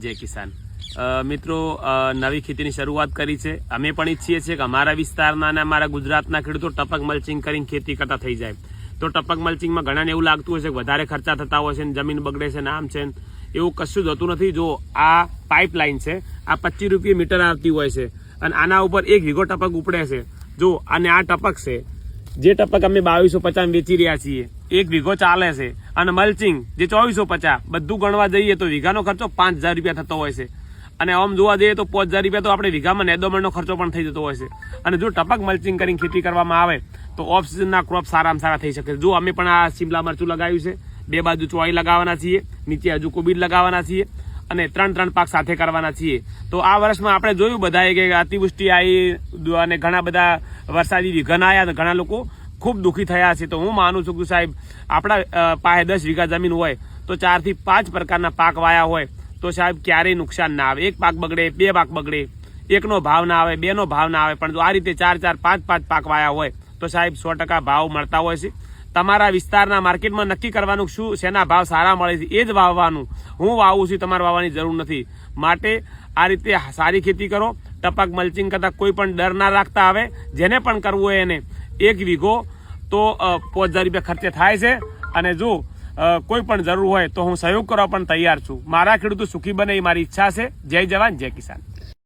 જય કિસાન મિત્રો, નવી ખેતીની શરૂઆત કરી છે. અમે પણ ઈચ્છીએ છીએ કે અમારા વિસ્તારના અને અમારા ગુજરાતના ખેડૂતો ટપક મલ્ચિંગ કરીને ખેતી કરતા થઈ જાય. તો ટપક મલ્ચિંગમાં ઘણાને એવું લાગતું હોય છે કે વધારે ખર્ચા થતા હોય છે ને જમીન બગડે છે ને આમ છે ને, એવું કશું જ હોતું નથી. જો આ પાઇપલાઇન છે, આ 25 રૂપિયા મીટર આવતી હોય છે અને આના ઉપર 1 વીઘો ટપક ઉપડે છે. જો અને આ ટપક છે, જે ટપક અમે 2250 વેચી રહ્યા છીએ, 1 વીઘો ચાલે છે. અને મલ્ચિંગ જે 2450, બધું ગણવા જઈએ તો વીઘાનો ખર્ચો 5000 રૂપિયા થતો હોય છે. અને આમ જોવા જઈએ તો 5000 રૂપિયા તો આપણે વીઘામાં નેદોમણનો ખર્ચો પણ થઈ જતો હોય છે. અને જો ટપક મલ્ચિંગ કરીને ખેતી કરવામાં આવે તો ઓફ સિઝનના ક્રોપ સારામાં સારા થઈ શકે. જો અમે પણ આ શિમલા મરચું લગાવ્યું છે, 2 બાજુ ચોળી લગાવવાના છીએ, નીચે હજુ કોબીજ લગાવવાના છીએ અને 3 પાક સાથે કરવાના છીએ. તો આ વર્ષમાં આપણે જોયું બધાએ કે અતિવૃષ્ટિ આવી અને ઘણા બધા વરસાદી વિઘન આવ્યા તો ઘણા લોકો ખૂબ દુઃખી થયા છે. તો હું માનું છું કે સાહેબ, આપણા પાસે 10 વીઘા જમીન હોય તો 4 થી 5 પ્રકારના પાક વાયા હોય તો સાહેબ ક્યારેય નુકસાન ના આવે. 1 પાક બગડે, 2 પાક બગડે, 1નો ભાવ ના આવે, 2નો ભાવ ના આવે, પણ જો આ રીતે 4, 5 પાક વાયા હોય તો સાહેબ 100% ભાવ મળતા હોય છે. તમારા વિસ્તારના માર્કેટમાં નક્કી કરવાનું શું શેના ભાવ સારા મળે છે એ જ વાવવાનું. હું વાવું છું, તમારે વાવવાની જરૂર નથી. માટે આ રીતે સારી ખેતી કરો. ટપક મલ્ચિંગ કરતા કોઈ પણ ડર ના રાખતા આવે. જેને પણ કરવું હોય એને 1 વીઘો તો 5000 રૂપિયા ખર્ચે થાય છે. અને જો કોઈ પણ જરૂર હોય તો હું સહયોગ કરવા પણ તૈયાર છું. મારા ખેડૂતો સુખી બને એ મારી ઈચ્છા છે. જય જવાન, જય કિસાન.